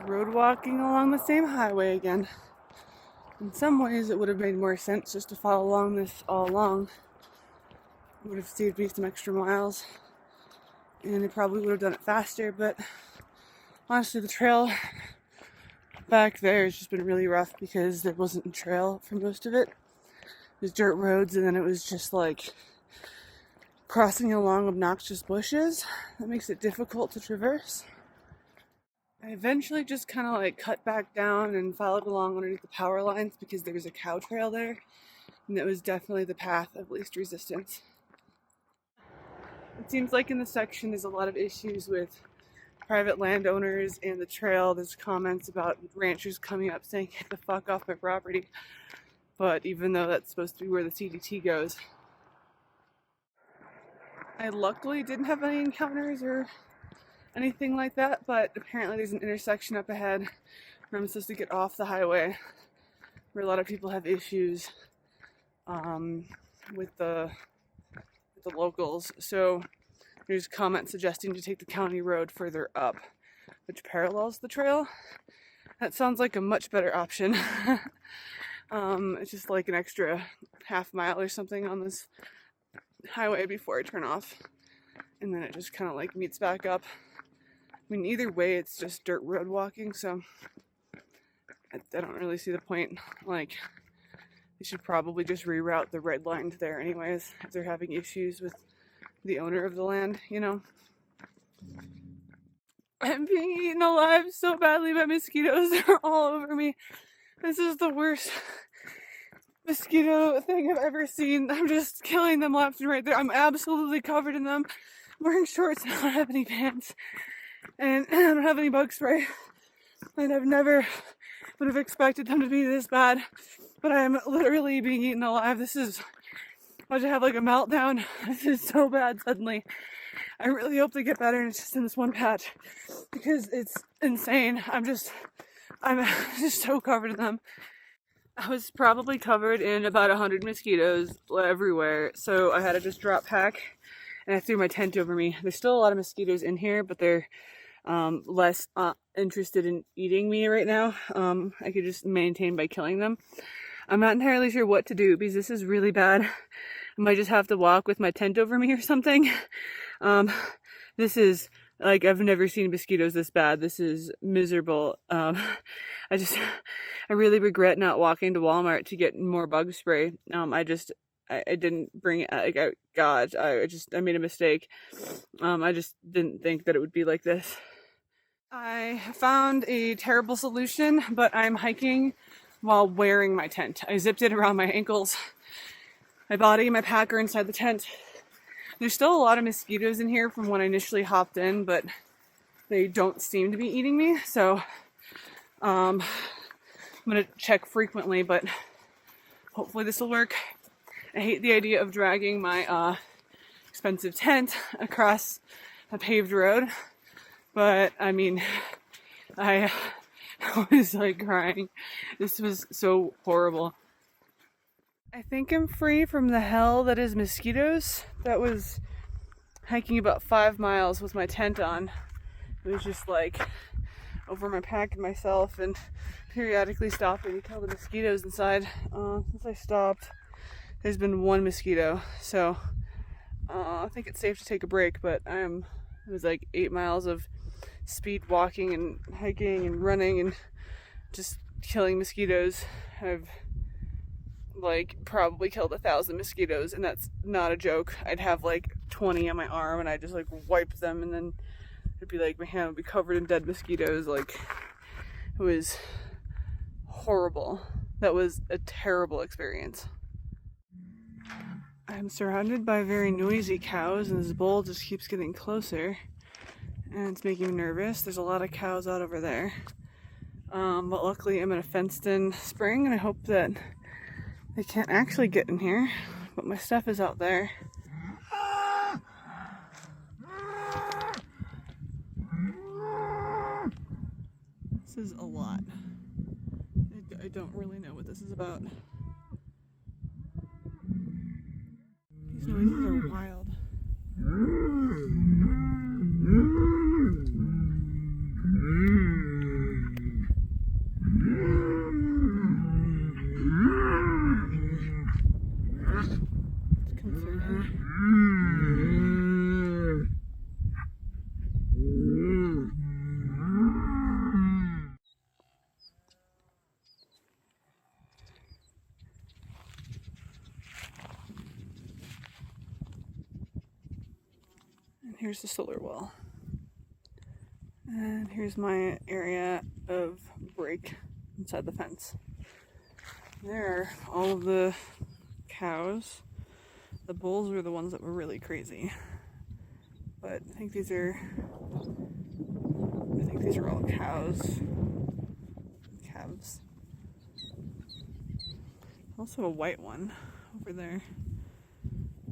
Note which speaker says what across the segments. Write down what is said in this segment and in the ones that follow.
Speaker 1: road walking along the same highway again. In some ways, it would have made more sense just to follow along this all along. It would have saved me some extra miles, and it probably would have done it faster, but honestly, the trail back there has just been really rough because there wasn't a trail for most of it. It was dirt roads, and then it was just like crossing along obnoxious bushes. That makes it difficult to traverse. I eventually just kind of like cut back down and followed along underneath the power lines because there was a cow trail there, and that was definitely the path of least resistance. It seems like in the section there's a lot of issues with private landowners and the trail. There's comments about ranchers coming up saying, "Get the fuck off my property." But even though that's supposed to be where the CDT goes. I luckily didn't have any encounters or anything like that, but apparently there's an intersection up ahead where I'm supposed to get off the highway where a lot of people have issues with the locals. So there's comments suggesting to take the county road further up, which parallels the trail. That sounds like a much better option. It's just like an extra half mile or something on this highway before I turn off, and then it just kind of like meets back up. I mean, either way, it's just dirt road walking, so I don't really see the point. Like, they should probably just reroute the red line to there anyways, if they're having issues with the owner of the land, you know. I'm being eaten alive so badly by mosquitoes. They're all over me. This is the worst mosquito thing I've ever seen. I'm just killing them left and right there. I'm absolutely covered in them. I'm wearing shorts and I don't have any pants. And I don't have any bug spray. And I've never would have expected them to be this bad. But I'm literally being eaten alive. This is, I should have like a meltdown. This is so bad suddenly. I really hope they get better and it's just in this one patch because it's insane. I'm just so covered in them. I was probably covered in about 100 mosquitoes everywhere, so I had to just drop pack and I threw my tent over me. There's still a lot of mosquitoes in here, but they're less interested in eating me right now. I could just maintain by killing them. I'm not entirely sure what to do because this is really bad. I might just have to walk with my tent over me or something. This is like, I've never seen mosquitoes this bad. This is miserable. I really regret not walking to Walmart to get more bug spray. I didn't bring it. I made a mistake. I just didn't think that it would be like this. I found a terrible solution, but I'm hiking while wearing my tent. I zipped it around my ankles. My body and my pack are inside the tent. There's still a lot of mosquitoes in here from when I initially hopped in, but they don't seem to be eating me. So I'm gonna check frequently, but hopefully this will work. I hate the idea of dragging my expensive tent across a paved road, but I mean, I was like crying. This was so horrible. I think I'm free from the hell that is mosquitoes. That was hiking about 5 miles with my tent on. It was just like over my pack and myself and periodically stopping to kill the mosquitoes inside. Since I stopped, there's been one mosquito. So I think it's safe to take a break, but it was like 8 miles of speed walking and hiking and running and just killing mosquitoes. I've like probably killed 1,000 mosquitoes, and that's not a joke. I'd have like 20 on my arm and I'd just like wipe them, and then it'd be like my hand would be covered in dead mosquitoes. Like, it was horrible. That was a terrible experience. I'm surrounded by very noisy cows, and this bull just keeps getting closer, and it's making me nervous. There's a lot of cows out over there. But luckily I'm in a fenced in spring, and I hope that they can't actually get in here, but my stuff is out there. This is a lot. I don't really know what this is about. These noises are wild. here's the solar well. And here's my area of break inside the fence. There are all of the cows. The bulls were the ones that were really crazy. But I think these are all cows. Calves. Also a white one over there.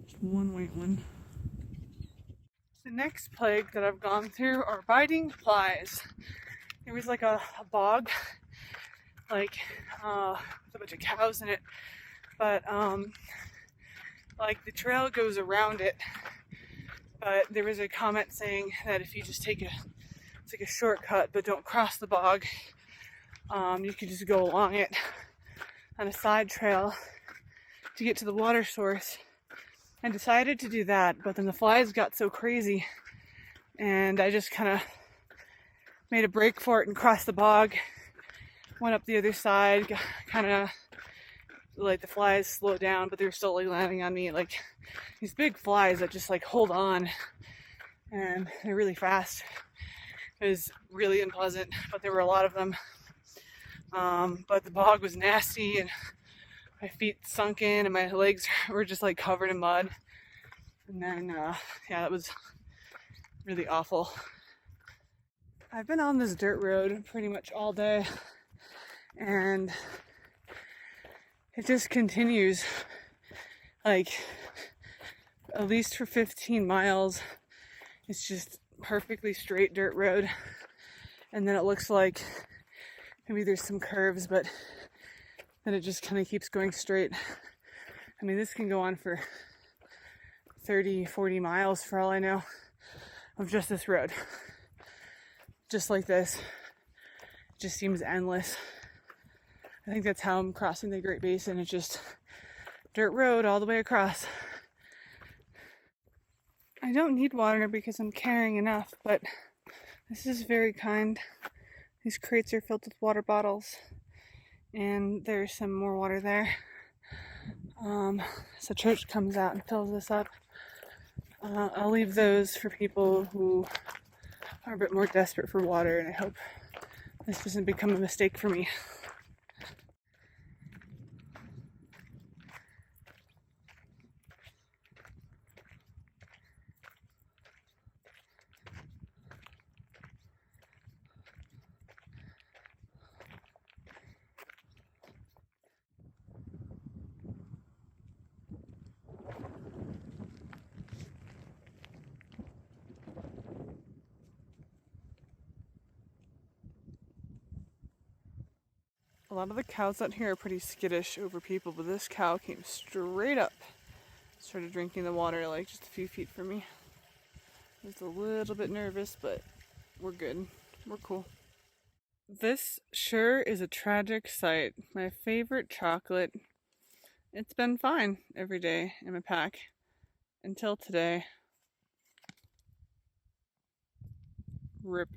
Speaker 1: Just one white one. The next plague that I've gone through are biting flies. There was like a bog, like with a bunch of cows in it, but like the trail goes around it. But there was a comment saying that if you just take it's like a shortcut, but don't cross the bog, you could just go along it on a side trail to get to the water source. I decided to do that, but then the flies got so crazy and I just kind of made a break for it and crossed the bog, went up the other side, kind of like the flies slowed down, but they were still like landing on me, like these big flies that just like hold on and they're really fast. It was really unpleasant, but there were a lot of them. But the bog was nasty and my feet sunk in and my legs were just like covered in mud. And then, yeah, that was really awful. I've been on this dirt road pretty much all day and it just continues, like at least for 15 miles. It's just perfectly straight dirt road. And then it looks like maybe there's some curves, but then it just kind of keeps going straight. I mean, this can go on for 30, 40 miles for all I know of just this road. Just like this. It just seems endless. I think that's how I'm crossing the Great Basin. It's just dirt road all the way across. I don't need water because I'm carrying enough, but this is very kind. These crates are filled with water bottles. And there's some more water there. So church comes out and fills this up. I'll leave those for people who are a bit more desperate for water, and I hope this doesn't become a mistake for me. A lot of the cows out here are pretty skittish over people, but this cow came straight up, started drinking the water like just a few feet from me. I was a little bit nervous, but we're good. We're cool. This sure is a tragic sight. My favorite chocolate. It's been fine every day in my pack until today. RIP.